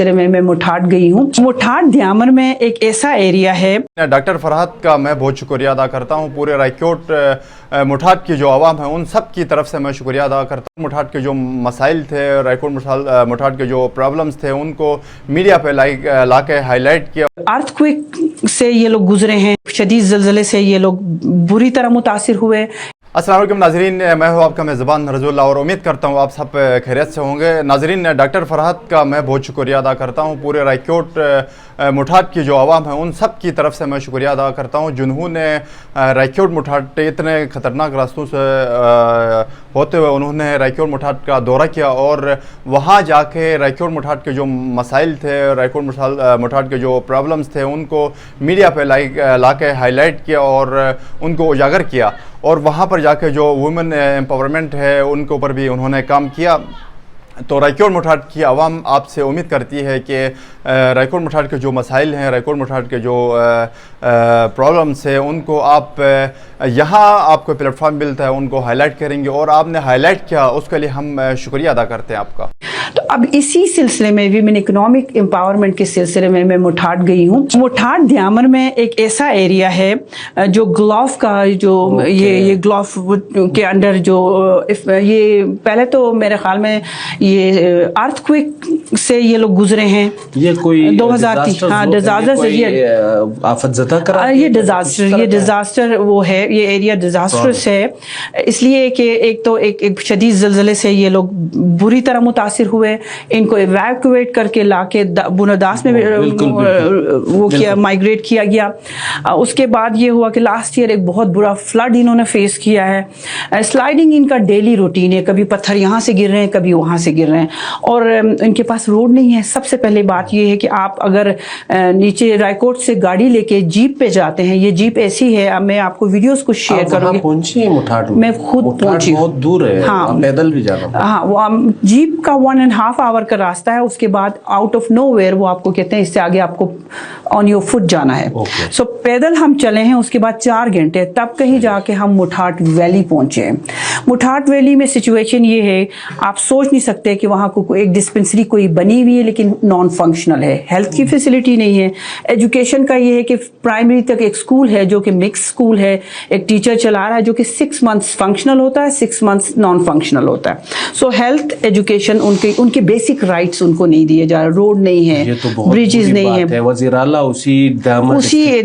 میں مٹھاٹ گئی ہوں. مٹھاٹ دیامر میں ایک ایسا ایریا ہے. ڈاکٹر فرحت کا میں بہت شکریہ ادا کرتا ہوں. پورے رائیکوٹ مٹھاٹ کی جو عوام ہے ان سب کی طرف سے میں شکریہ ادا کرتا ہوں. مٹھاٹ کے جو مسائل تھے، رائیکوٹ مٹھاٹ کے جو پرابلمز تھے ان کو میڈیا پہ لا کے ہائی لائٹ کیا. ارتھ کوئک سے یہ لوگ گزرے ہیں، شدید زلزلے سے یہ لوگ بری طرح متاثر ہوئے. السلام علیکم ناظرین، میں ہوں آپ کا میزبان رضو اللہ اور امید کرتا ہوں آپ سب خیریت سے ہوں گے. ناظرین، ڈاکٹر فرحت کا میں بہت شکریہ ادا کرتا ہوں. پورے رائیکوٹ مٹھاٹ کی جو عوام ہے ان سب کی طرف سے میں شکریہ ادا کرتا ہوں جنہوں نے رائیکوٹ مٹھاٹ اتنے خطرناک راستوں سے ہوتے ہوئے انہوں نے رائیکوٹ مٹھاٹ کا دورہ کیا اور وہاں جا کے رائیکوٹ مٹھاٹ کے جو مسائل تھے، رائیکوٹ مٹھاٹ کے جو پرابلمز تھے ان کو میڈیا پہ لا کے ہائی لائٹ کیا اور ان کو اجاگر کیا. اور وہاں پر جا کے جو وومن امپاورمنٹ ہے ان کے اوپر بھی انہوں نے کام کیا. تو رائیکوٹ مٹھاٹ کی عوام آپ سے امید کرتی ہے کہ رائیکوٹ مٹھاٹ کے جو مسائل ہیں، رائیکوٹ مٹھاٹ کے جو پرابلمس ہیں ان کو آپ یہاں آپ کو پلیٹ فارم ملتا ہے ان کو ہائی لائٹ کریں گے، اور آپ نے ہائی لائٹ کیا اس کے لیے ہم شکریہ ادا کرتے ہیں آپ کا. تو اب اسی سلسلے میں ویمن اکنامک امپاورمنٹ کے سلسلے میں مٹھاٹ گئی ہوں. مٹھاٹ دیامر میں ایک ایسا ایریا ہے جو گلوف کا جو یہ گلوف کے انڈر جو یہ پہلے تو میرے خیال میں یہ ارتھ کوئک سے یہ لوگ گزرے ہیں. یہ کوئی 2003 ہاں ڈیزاسٹر سے آفت زدہ قرار یہ ڈیزاسٹر وہ ہے، یہ ایریا ڈیزاسٹرس ہے اس لیے کہ ایک تو ایک شدید زلزلے سے یہ لوگ بری طرح متاثر ہوئے. ان کو ایویکویٹ کر کے لا کے بنوداس میں وہ کیا مائگریٹ کیا گیا. اس کے بعد یہ ہوا کہ لاسٹ ایئر ایک بہت برا فلڈ انہوں نے فیس کیا ہے. سلائڈنگ ان کا ڈیلی روٹین ہے، کبھی پتھر یہاں سے گر رہے ہیں کبھی وہاں سے گر رہے ہیں اور ان کے پاس روڈ نہیں ہے. سب سے پہلے بات یہ ہے کہ آپ اگر نیچے رائیکوٹ سے گاڑی لے کے جیپ پہ جاتے ہیں، یہ جیپ ایسی ہے، میں آپ کو ویڈیوز کچھ شیئر کروں گی. پہنچی مٹھاٹ میں خود پہنچی، بہت دور ہے، پیدل بھی جانا. ہاں وہ جیپ کا 1.5 آور کا راستہ ہے. اس کے بعد آؤٹ آف نو ویئر وہ آپ کو کہتے ہیں اس سے آگے آپ کو آن یور فٹ جانا ہے. سو پیدل ہم چلے ہیں، اس کے بعد 4 گھنٹے تب کہیں جا کے ہم مٹھاٹ ویلی پہنچے. مٹھاٹ ویلی میں سچویشن یہ ہے، آپ سوچ نہیں سکتے کہ وہاں کو ایک ڈسپنسری کوئی بنی ہوئی ہے لیکن نان فنکشنل ہے. ہیلتھ کی فیسلٹی نہیں ہے. ایجوکیشن کا یہ ہے کہ پرائمری تک ایک سکول ہے جو کہ مکس سکول ہے، ایک ٹیچر چلا رہا ہے جو کہ 6 منتھس فنکشنل ہوتا ہے، 6 منتھس نان فنکشنل ہوتا ہے. سو ہیلتھ ایجوکیشن ان کے بیسک رائٹس ان کو نہیں دیے جا رہے. روڈ نہیں ہے، بریجز نہیں ہے. وزیر اعلیٰ اسی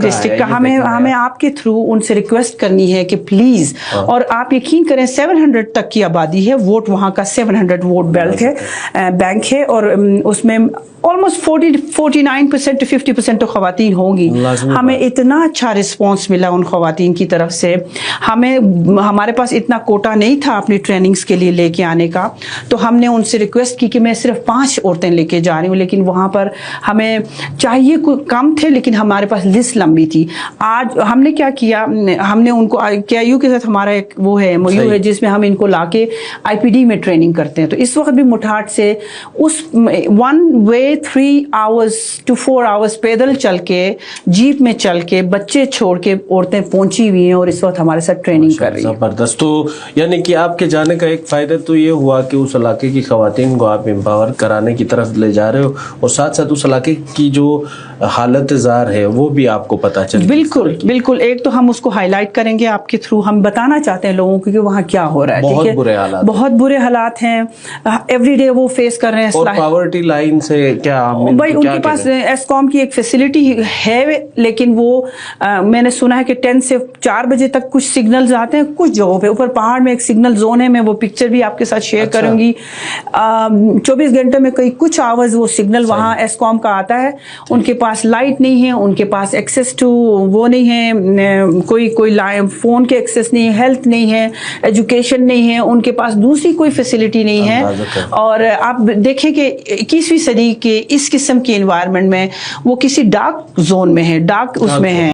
ڈسٹرکٹ کا ہمیں آپ کے تھرو ان سے ریکویسٹ کرنی ہے کہ پلیز، اور آپ یقین کریں 700 تک کی آبادی ہے. ووٹ وہاں کا 700 ووٹ بینک ہے اور اس میں آلموسٹ 49% to 50% تو خواتین ہوں گی. ہمیں اتنا اچھا رسپانس ملا ان خواتین کی طرف سے. ہمارے پاس اتنا کوٹا نہیں تھا اپنی ٹریننگز کے لیے لے کے آنے کا، تو ہم نے ان سے ریکویسٹ کی کہ میں صرف 5 عورتیں لے کے جا رہی ہوں، لیکن وہاں پر ہمیں چاہیے کم تھے لیکن ہمارے پاس لسٹ لمبی تھی. آج ہم نے کیا کیا، ہم نے ان کو KIU کے ساتھ ہمارا ایک وہ ہے MOU ہے جس میں ہم ان کو لا کے IPD میں ٹریننگ کرتے ہیں. تو اس وقت بھی مٹھاٹ سے اس 1 way 3 hours to 4 hours پیدل چل کے، جیپ میں چل کے، بچے چھوڑ کے عورتیں پہنچی ہوئی ہیں اور اس وقت ہمارے ساتھ ٹریننگ کر رہی ہیں. زبردست. تو یعنی کہ آپ کے جانے کا ایک فائدہ تو یہ ہوا کہ اس علاقے کی خواتین کو آپ امپاور کرانے کی طرف لے جا رہے ہو، اور ساتھ ساتھ اس علاقے کی جو حالت زار ہے وہ بھی آپ کو پتہ چل. بالکل. ایک تو ہم اس کو ہائی لائٹ کریں گے آپ کے تھرو. ہم بتانا چاہتے ہیں لوگوں کو کہ وہاں کیا ہو رہا ہے. بہت برے حالات ہیں ایوری ڈے وہ فیس کر رہے ہیں. اور پاورٹی لائن سے کیا بھائی ان کے پاس ایسکام کی ایک فیسلٹی ہے لیکن وہ میں نے سنا ہے کہ 10 سے 4 بجے تک کچھ سگنلز آتے ہیں کچھ جگہوں پہ. اوپر پہاڑ میں ایک سگنل زون ہے، میں وہ پکچر بھی آپ کے ساتھ شیئر کروں گی. 24 گھنٹے میں کچھ آورز وہ سگنل وہاں ایسکام کا آتا ہے. ان کے پاس لائٹ نہیں ہے، ان کے پاس ایکسیس ٹو وہ نہیں ہے، کوئی فون کے ایکسیس نہیں ہے، ہیلتھ نہیں ہے، ایجوکیشن نہیں ہے، ان کے پاس دوسری کوئی فیسلٹی نہیں ہے. اور آپ دیکھیں کہ 21ویں صدی کے اس قسم کی انوائرمنٹ میں وہ کسی ڈارک زون میں ہے، ڈارک اس میں ہے.